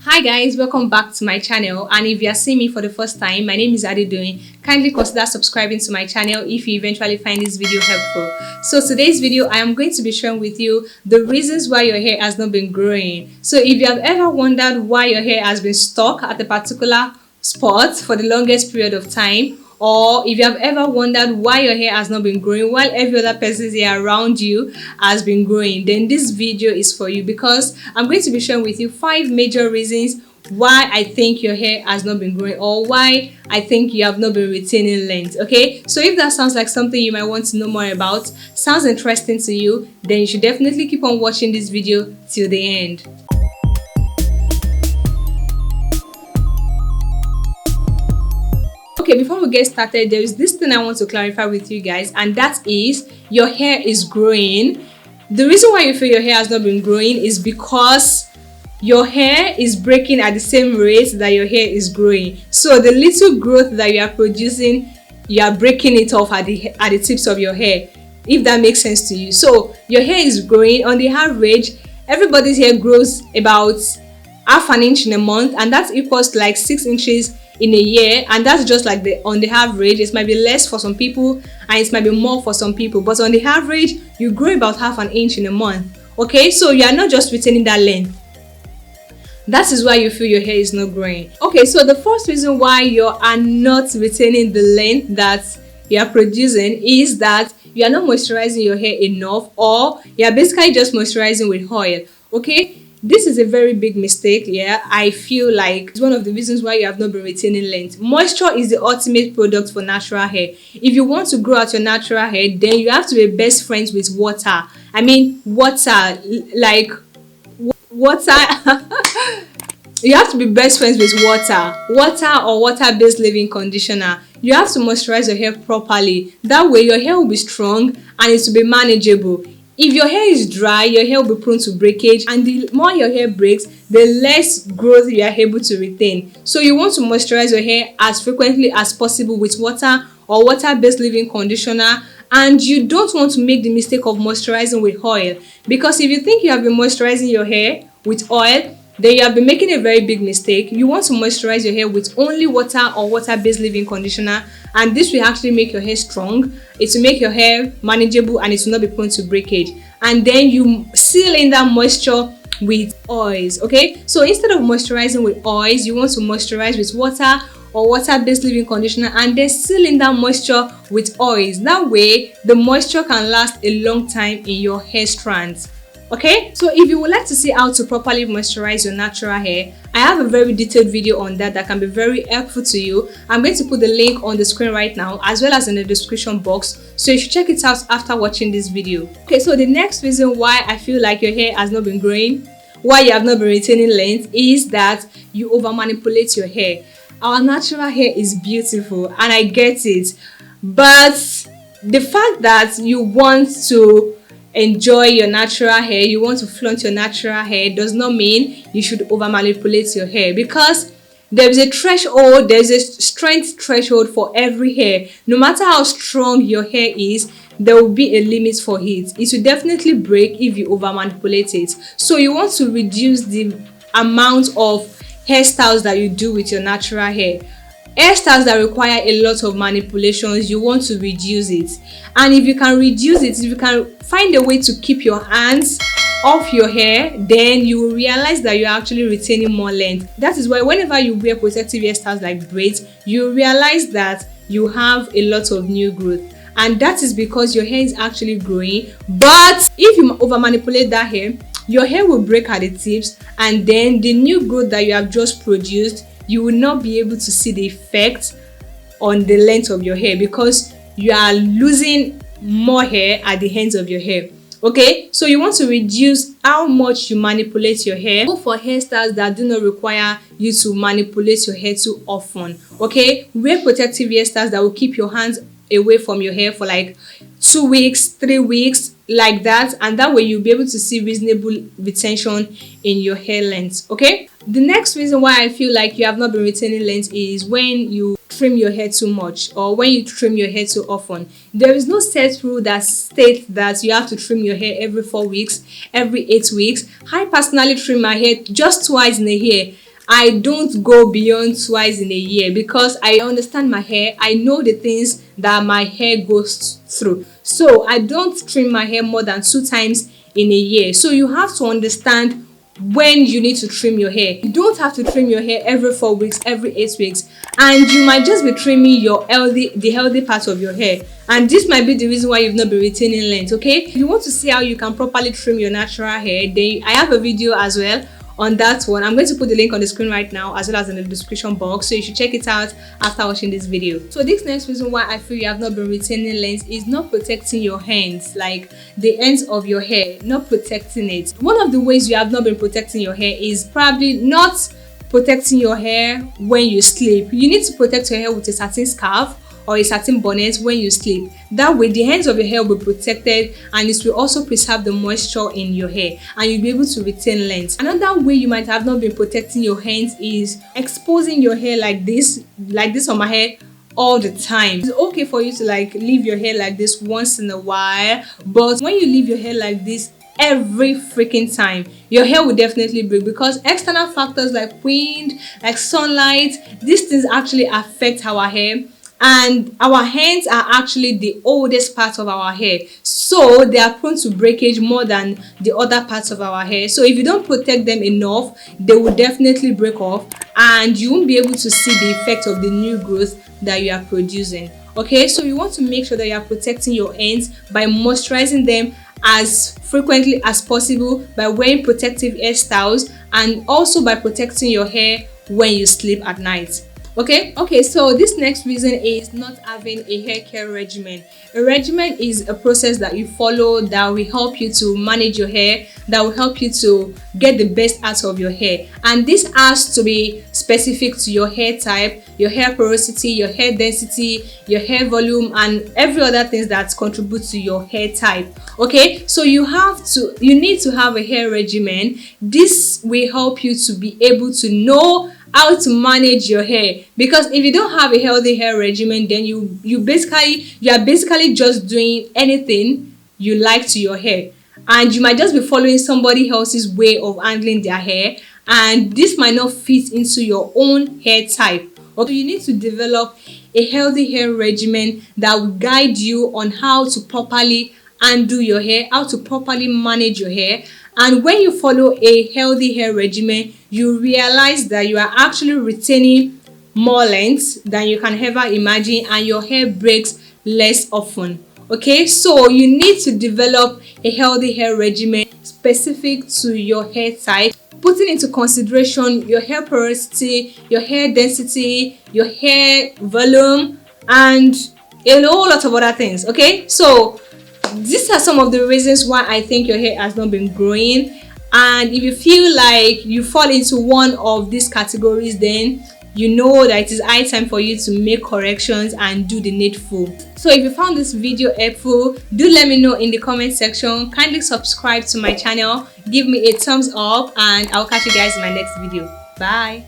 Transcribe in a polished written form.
Hi guys, welcome back to my channel, and if you are seeing me for the first time, my name is Adedoyin. Kindly consider subscribing to my channel if you eventually find this video helpful. So today's video, I am going to be sharing with you the reasons why your hair has not been growing. So if you have ever wondered why your hair has been stuck at a particular spot for the longest period of time, or if you have ever wondered why your hair has not been growing while every other person's hair around you has been growing, then this video is for you, because I'm going to be sharing with you 5 major reasons why I think your hair has not been growing, or why I think you have not been retaining length. Okay, so if that sounds like something you might want to know more about, sounds interesting to you, then you should definitely keep on watching this video till the end. Okay, before we get started, there is this thing I want to clarify with you guys, and that is your hair is growing. The reason why you feel your hair has not been growing is because your hair is breaking at the same rate that your hair is growing. So the little growth that you are producing, you are breaking it off at the tips of your hair, if that makes sense to you. So your hair is growing. On the average, everybody's hair grows about half an inch in a month, and that equals to like 6 inches in a year, and that's just like on the average. It might be less for some people and it might be more for some people, but on the average you grow about half an inch in a month. Okay, so you are not just retaining that length. That is why you feel your hair is not growing. Okay, so the first reason why you are not retaining the length that you are producing is that you are not moisturizing your hair enough, or you are basically just moisturizing with oil. Okay, this is a very big mistake. Yeah, I feel like it's one of the reasons why you have not been retaining length. Moisture is the ultimate product for natural hair. If you want to grow out your natural hair, then you have to be best friends with water. I mean water, like water. You have to be best friends with water or water-based leave-in conditioner. You have to moisturize your hair properly. That way your hair will be strong and it will be manageable. If your hair is dry, your hair will be prone to breakage, and the more your hair breaks, the less growth you are able to retain. So you want to moisturize your hair as frequently as possible with water or water-based leave-in conditioner, and you don't want to make the mistake of moisturizing with oil, because if you think you have been moisturizing your hair with oil, then you have been making a very big mistake. You want to moisturize your hair with only water or water-based leave-in conditioner, and this will actually make your hair strong. It will make your hair manageable and it will not be prone to breakage. And then you seal in that moisture with oils. Okay, so instead of moisturizing with oils, you want to moisturize with water or water-based leave-in conditioner, and then seal in that moisture with oils. That way the moisture can last a long time in your hair strands. Okay, so if you would like to see how to properly moisturize your natural hair, I have a very detailed video on that can be very helpful to you. I'm going to put the link on the screen right now, as well as in the description box, so you should check it out after watching this video. Okay, so the next reason why I feel like your hair has not been growing, why you have not been retaining length, is that you over manipulate your hair. Our natural hair is beautiful and I get it, but the fact that you want to enjoy your natural hair, you want to flaunt your natural hair, does not mean you should over manipulate your hair, because there is a threshold, there is a strength threshold for every hair. No matter how strong your hair is, there will be a limit for it. It will definitely break if you over manipulate it. So you want to reduce the amount of hairstyles that you do with your natural hair. Hairstyles that require a lot of manipulations, you want to reduce it. And if you can reduce it, if you can find a way to keep your hands off your hair, then you will realize that you're actually retaining more length. That is why whenever you wear protective hairstyles like braids, you realize that you have a lot of new growth, and that is because your hair is actually growing. But if you over manipulate that hair, your hair will break at the tips, and then the new growth that you have just produced, you will not be able to see the effect on the length of your hair, because you are losing more hair at the ends of your hair. Okay, so you want to reduce how much you manipulate your hair. Go for hairstyles that do not require you to manipulate your hair too often. Okay, wear protective hairstyles that will keep your hands away from your hair for like 2 weeks, 3 weeks, like that, and that way you'll be able to see reasonable retention in your hair length. Okay, The next reason why I feel like you have not been retaining length is when you trim your hair too much or when you trim your hair too often. There is no set rule that states that you have to trim your hair every 4 weeks, every 8 weeks. I personally trim my hair just twice in a year. I don't go beyond twice in a year because I understand my hair. I know the things that my hair goes through. So I don't trim my hair more than 2 times in a year. So you have to understand when you need to trim your hair. You don't have to trim your hair every 4 weeks, every 8 weeks, and you might just be trimming the healthy part of your hair, and this might be the reason why you've not been retaining length. Okay, if you want to see how you can properly trim your natural hair, then I have a video as well on that one. I'm going to put the link on the screen right now as well as in the description box, so you should check it out after watching this video. So this next reason why I feel you have not been retaining length is not protecting your hands, like the ends of your hair, not protecting it. One of the ways you have not been protecting your hair is probably not protecting your hair when you sleep. You need to protect your hair with a satin scarf or a satin bonnet when you sleep. That way the ends of your hair will be protected, and it will also preserve the moisture in your hair, and you'll be able to retain length. Another way you might have not been protecting your hands is exposing your hair like this on my hair all the time. It's okay for you to like leave your hair like this once in a while, but when you leave your hair like this every freaking time, your hair will definitely break, because external factors like wind, like sunlight, these things actually affect our hair. And our hands are actually the oldest part of our hair, so they are prone to breakage more than the other parts of our hair. So if you don't protect them enough, they will definitely break off, and you won't be able to see the effect of the new growth that you are producing. Okay, so you want to make sure that you are protecting your ends by moisturizing them as frequently as possible, by wearing protective hairstyles, and also by protecting your hair when you sleep at night. Okay, so this next reason is not having a hair care regimen. A regimen is a process that you follow that will help you to manage your hair, that will help you to get the best out of your hair. And this has to be specific to your hair type, your hair porosity, your hair density, your hair volume, and every other thing that contributes to your hair type. Okay, so you need to have a hair regimen. This will help you to be able to know how to manage your hair, because if you don't have a healthy hair regimen, then you are basically just doing anything you like to your hair, and you might just be following somebody else's way of handling their hair, and this might not fit into your own hair type. Okay, you need to develop a healthy hair regimen that will guide you on how to properly undo your hair, how to properly manage your hair. And when you follow a healthy hair regimen, you realize that you are actually retaining more length than you can ever imagine, and your hair breaks less often. Okay, so you need to develop a healthy hair regimen specific to your hair type, putting into consideration your hair porosity, your hair density, your hair volume, and a whole lot of other things. Okay, so these are some of the reasons why I think your hair has not been growing. And if you feel like you fall into one of these categories, then you know that it is high time for you to make corrections and do the needful. So if you found this video helpful, do let me know in the comment section. Kindly subscribe to my channel, give me a thumbs up, and I'll catch you guys in my next video. Bye.